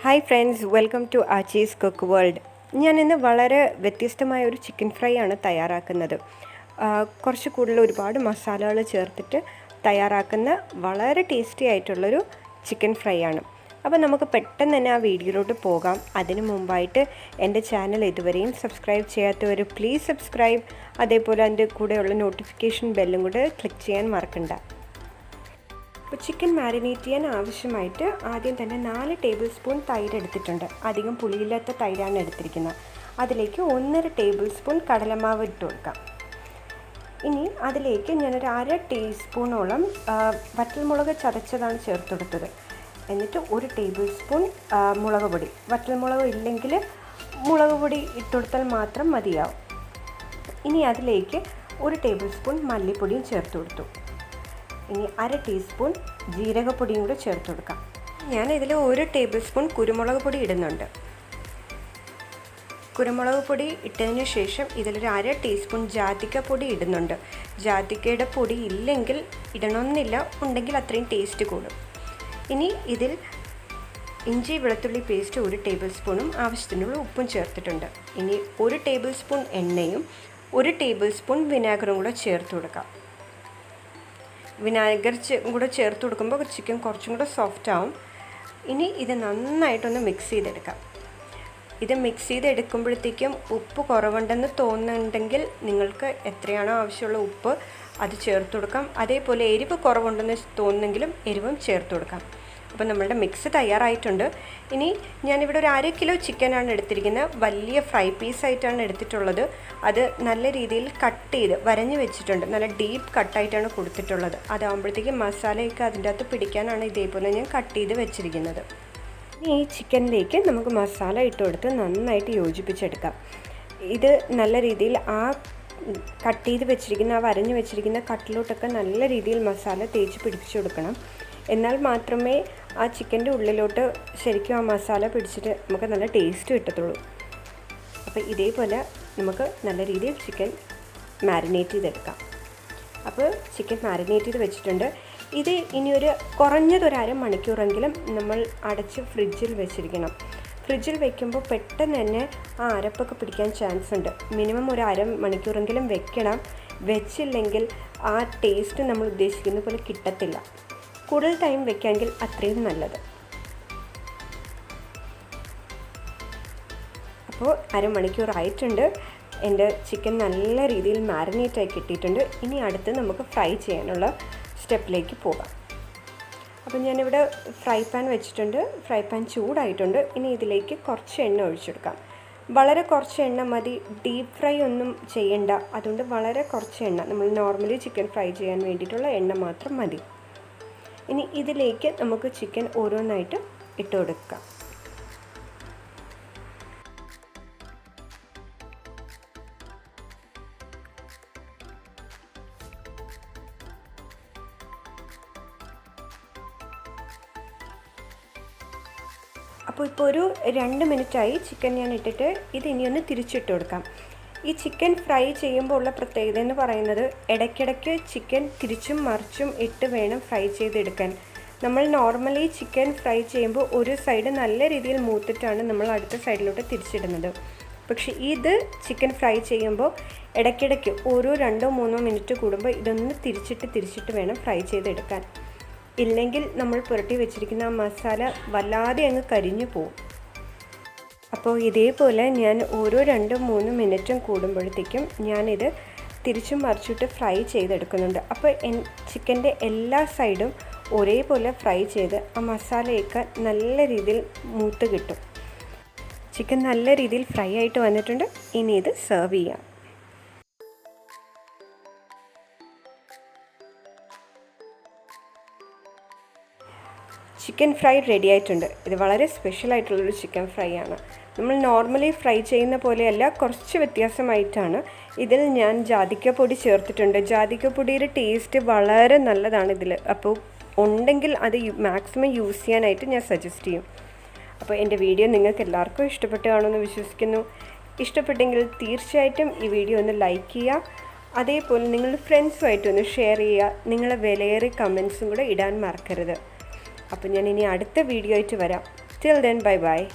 Hi friends, welcome to Aachi's Cookworld. ഞാൻ ഇന്ന് വളരെ വ്യത്യസ്തമായ ഒരു ചിക്കൻ ഫ്രൈ ആണ് തയ്യാറാക്കുന്നത്. കുറച്ച് കൂടുതൽ ഒരുപാട് മസാലകൾ ചേർത്തിട്ട് തയ്യാറാക്കുന്ന വളരെ ടേസ്റ്റി ആയിട്ടുള്ളൊരു ചിക്കൻ ഫ്രൈ ആണ്. അപ്പോൾ നമുക്ക് പെട്ടെന്ന് തന്നെ ആ വീഡിയോയിലോട്ട് പോകാം. അതിനു മുമ്പായിട്ട് എൻ്റെ ചാനൽ ഇതുവരെയും സബ്സ്ക്രൈബ് ചെയ്യാത്തവർ പ്ലീസ് സബ്സ്ക്രൈബ്, അതേപോലെ അതിൻ്റെ കൂടെയുള്ള നോട്ടിഫിക്കേഷൻ ബെല്ലും കൂടെ ക്ലിക്ക് ചെയ്യാൻ മറക്കണ്ട. അപ്പോൾ ചിക്കൻ മാരിനേറ്റ് ചെയ്യാൻ ആവശ്യമായിട്ട് ആദ്യം തന്നെ 4 ടേബിൾ സ്പൂൺ തൈര് എടുത്തിട്ടുണ്ട്. അധികം പുളിയില്ലാത്ത തൈരാണ് എടുത്തിരിക്കുന്നത്. അതിലേക്ക് 1.5 ടേബിൾ സ്പൂൺ കടലമാവ് ഇട്ട് കൊടുക്കാം. ഇനി അതിലേക്ക് ഞാനൊരു 1/2 ടീസ്പൂണോളം വറ്റൽമുളക് ചതച്ചതാണ് ചേർത്ത് കൊടുത്തത്. എന്നിട്ട് 1 ടേബിൾ സ്പൂൺ മുളക് പൊടി, വറ്റൽമുളക് ഇല്ലെങ്കിൽ മുളക് പൊടി ഇട്ടുകൊടുത്താൽ മാത്രം മതിയാവും. ഇനി അതിലേക്ക് 1 ടേബിൾ സ്പൂൺ മല്ലിപ്പൊടിയും ചേർത്ത് കൊടുത്തു. ഇനി 1/2 ടീസ്പൂൺ ജീരകപ്പൊടിയും കൂടെ ചേർത്ത് കൊടുക്കാം. ഞാൻ ഇതിൽ 1 ടേബിൾ സ്പൂൺ കുരുമുളക് പൊടി ഇടുന്നുണ്ട്. കുരുമുളക് പൊടി ഇട്ടതിന് ശേഷം ഇതിലൊരു 1/2 ടീസ്പൂൺ ജാതിക്കപ്പൊടി ഇടുന്നുണ്ട്. ജാതിക്കയുടെ പൊടി ഇല്ലെങ്കിൽ ഇടണമെന്നില്ല, ഉണ്ടെങ്കിൽ അത്രയും ടേസ്റ്റ് കൂടും. ഇനി ഇതിൽ ഇഞ്ചി വെളുത്തുള്ളി പേസ്റ്റ് 1 ടേബിൾ സ്പൂണും ആവശ്യത്തിനുള്ള ഉപ്പും ചേർത്തിട്ടുണ്ട്. ഇനി 1 ടേബിൾ സ്പൂൺ എണ്ണയും 1 ടേബിൾ സ്പൂൺ വിനാഗറും കൂടെ ചേർത്ത് കൊടുക്കാം. വിനാഗർ കൂടെ ചേർത്ത് കൊടുക്കുമ്പോൾ ചിക്കൻ കുറച്ചും കൂടെ സോഫ്റ്റ് ആവും. ഇനി ഇത് നന്നായിട്ടൊന്ന് മിക്സ് ചെയ്തെടുക്കാം. ഇത് മിക്സ് ചെയ്തെടുക്കുമ്പോഴത്തേക്കും ഉപ്പ് കുറവുണ്ടെന്ന് തോന്നുന്നുണ്ടെങ്കിൽ നിങ്ങൾക്ക് എത്രയാണോ ആവശ്യമുള്ള ഉപ്പ് അത് ചേർത്ത് കൊടുക്കാം. അതേപോലെ എരിവ് കുറവുണ്ടെന്ന് തോന്നുന്നെങ്കിലും എരിവും ചേർത്ത് കൊടുക്കാം. അപ്പോൾ നമ്മളുടെ മിക്സ് തയ്യാറായിട്ടുണ്ട്. ഇനി ഞാനിവിടെ ഒരു 1/2 കിലോ ചിക്കനാണ് എടുത്തിരിക്കുന്നത്. വലിയ ഫ്രൈ പീസായിട്ടാണ് എടുത്തിട്ടുള്ളത്. അത് നല്ല രീതിയിൽ കട്ട് ചെയ്ത് വരഞ്ഞ് വെച്ചിട്ടുണ്ട്. നല്ല ഡീപ്പ് കട്ടായിട്ടാണ് കൊടുത്തിട്ടുള്ളത്. അതാകുമ്പോഴത്തേക്കും മസാലയൊക്കെ അതിൻ്റെ അകത്ത് പിടിക്കാനാണ് ഇതേപോലെ ഞാൻ കട്ട് ചെയ്ത് വെച്ചിരിക്കുന്നത്. ഇനി ഈ ചിക്കനിലേക്ക് നമുക്ക് മസാല ഇട്ട് കൊടുത്ത് നന്നായിട്ട് യോജിപ്പിച്ചെടുക്കാം. ഇത് നല്ല രീതിയിൽ ആ കട്ട് ചെയ്ത് വെച്ചിരിക്കുന്ന ആ വരഞ്ഞ് വെച്ചിരിക്കുന്ന കട്ടിലോട്ടൊക്കെ നല്ല രീതിയിൽ മസാല തേച്ച് പിടിപ്പിച്ച് കൊടുക്കണം. എന്നാൽ മാത്രമേ ആ ചിക്കൻ്റെ ഉള്ളിലോട്ട് ശരിക്കും ആ മസാല പിടിച്ചിട്ട് നമുക്ക് നല്ല ടേസ്റ്റ് കിട്ടത്തുള്ളൂ. അപ്പോൾ ഇതേപോലെ നമുക്ക് നല്ല രീതിയിൽ ചിക്കൻ മാരിനേറ്റ് ചെയ്തെടുക്കാം. അപ്പോൾ ചിക്കൻ മാരിനേറ്റ് ചെയ്ത് വെച്ചിട്ടുണ്ട്. ഇത് ഇനിയൊരു കുറഞ്ഞതൊരു 1/2 മണിക്കൂറെങ്കിലും നമ്മൾ അടച്ച് ഫ്രിഡ്ജിൽ വെച്ചിരിക്കണം. ഫ്രിഡ്ജിൽ വെക്കുമ്പോൾ പെട്ടെന്ന് തന്നെ ആ അരപ്പൊക്കെ പിടിക്കാൻ ചാൻസ് ഉണ്ട്. മിനിമം ഒരു 1/2 മണിക്കൂറെങ്കിലും വെക്കണം. വെച്ചില്ലെങ്കിൽ ആ ടേസ്റ്റ് നമ്മൾ ഉദ്ദേശിക്കുന്ന പോലെ കിട്ടത്തില്ല. കൂടുതൽ ടൈം വെക്കാമെങ്കിൽ അത്രയും നല്ലത്. അപ്പോൾ 1/2 മണിക്കൂർ ആയിട്ടുണ്ട്. എൻ്റെ ചിക്കൻ നല്ല രീതിയിൽ മാരിനേറ്റായി കിട്ടിയിട്ടുണ്ട്. ഇനി അടുത്ത് നമുക്ക് ഫ്രൈ ചെയ്യാനുള്ള സ്റ്റെപ്പിലേക്ക് പോകാം. അപ്പോൾ ഞാനിവിടെ ഫ്രൈ പാൻ വെച്ചിട്ടുണ്ട്. ഫ്രൈ പാൻ ചൂടായിട്ടുണ്ട്. ഇനി ഇതിലേക്ക് കുറച്ച് എണ്ണ ഒഴിച്ചെടുക്കാം. വളരെ കുറച്ച് എണ്ണ മതി. ഡീപ്പ് ഫ്രൈ ഒന്നും ചെയ്യണ്ട. അതുകൊണ്ട് വളരെ കുറച്ച് എണ്ണ, നമ്മൾ നോർമലി ചിക്കൻ ഫ്രൈ ചെയ്യാൻ വേണ്ടിയിട്ടുള്ള എണ്ണ മാത്രം മതി. ഇനി ഇതിലേക്ക് നമുക്ക് ചിക്കൻ ഓരോന്നായിട്ട് ഇട്ട് കൊടുക്കാം. അപ്പോൾ ഇപ്പോൾ ഒരു 2 മിനിറ്റായി ചിക്കൻ ഞാൻ ഇട്ടിട്ട് ഇത് ഇനിയൊന്ന് തിരിച്ചിട്ട് കൊടുക്കാം. ഈ ചിക്കൻ ഫ്രൈ ചെയ്യുമ്പോൾ ഉള്ള പ്രത്യേകത എന്ന് പറയുന്നത് ഇടയ്ക്കിടയ്ക്ക് ചിക്കൻ തിരിച്ചും മറിച്ചും ഇട്ട് വേണം ഫ്രൈ ചെയ്തെടുക്കാൻ. നമ്മൾ നോർമലി ചിക്കൻ ഫ്രൈ ചെയ്യുമ്പോൾ ഒരു സൈഡ് നല്ല രീതിയിൽ മൂത്തിട്ടാണ് നമ്മൾ അടുത്ത സൈഡിലോട്ട് തിരിച്ചിടുന്നത്. പക്ഷേ ഇത് ചിക്കൻ ഫ്രൈ ചെയ്യുമ്പോൾ ഇടയ്ക്കിടയ്ക്ക് ഓരോ 2-3 മിനിറ്റ് കൂടുമ്പോൾ ഇതൊന്ന് തിരിച്ചിട്ട് വേണം ഫ്രൈ ചെയ്തെടുക്കാൻ. ഇല്ലെങ്കിൽ നമ്മൾ പുരട്ടി വെച്ചിരിക്കുന്ന ആ മസാല വല്ലാതെ അങ്ങ് കരിഞ്ഞു പോകും. അപ്പോൾ ഇതേപോലെ ഞാൻ ഓരോ 2-3 മിനിറ്റും കൂടുമ്പോഴത്തേക്കും ഞാനിത് തിരിച്ചും മറിച്ചിട്ട് ഫ്രൈ ചെയ്തെടുക്കുന്നുണ്ട്. അപ്പോൾ ചിക്കൻ്റെ എല്ലാ സൈഡും ഒരേപോലെ ഫ്രൈ ചെയ്ത് ആ മസാലയൊക്കെ നല്ല രീതിയിൽ മൂത്ത് കിട്ടും. ചിക്കൻ നല്ല രീതിയിൽ ഫ്രൈ ആയിട്ട് വന്നിട്ടുണ്ട്. ഇനി ഇത് സെർവ് ചെയ്യാം. ചിക്കൻ ഫ്രൈ റെഡി ആയിട്ടുണ്ട്. ഇത് വളരെ സ്പെഷ്യലായിട്ടുള്ളൊരു ചിക്കൻ ഫ്രൈ ആണ്. നമ്മൾ നോർമലി ഫ്രൈ ചെയ്യുന്ന പോലെയല്ല, കുറച്ച് വ്യത്യാസമായിട്ടാണ്. ഇതിൽ ഞാൻ ജാതിക്കപ്പൊടി ചേർത്തിട്ടുണ്ട്. ജാതിക്കപ്പൊടിയുടെ ടേസ്റ്റ് വളരെ നല്ലതാണ് ഇതിൽ. അപ്പോൾ ഉണ്ടെങ്കിൽ അത് മാക്സിമം യൂസ് ചെയ്യാനായിട്ട് ഞാൻ സജസ്റ്റ് ചെയ്യും. അപ്പോൾ എൻ്റെ വീഡിയോ നിങ്ങൾക്ക് എല്ലാവർക്കും ഇഷ്ടപ്പെട്ടു കാണുമെന്ന് വിശ്വസിക്കുന്നു. ഇഷ്ടപ്പെട്ടെങ്കിൽ തീർച്ചയായിട്ടും ഈ വീഡിയോ ഒന്ന് ലൈക്ക് ചെയ്യുക. അതേപോലെ നിങ്ങളുടെ ഫ്രണ്ട്സുമായിട്ടൊന്ന് ഷെയർ ചെയ്യുക. നിങ്ങളെ വിലയേറിയ കമൻസും കൂടെ ഇടാൻ മറക്കരുത്. അപ്പോൾ ഞാൻ ഇനി അടുത്ത വീഡിയോ ആയിട്ട് വരാം. Till then, bye bye.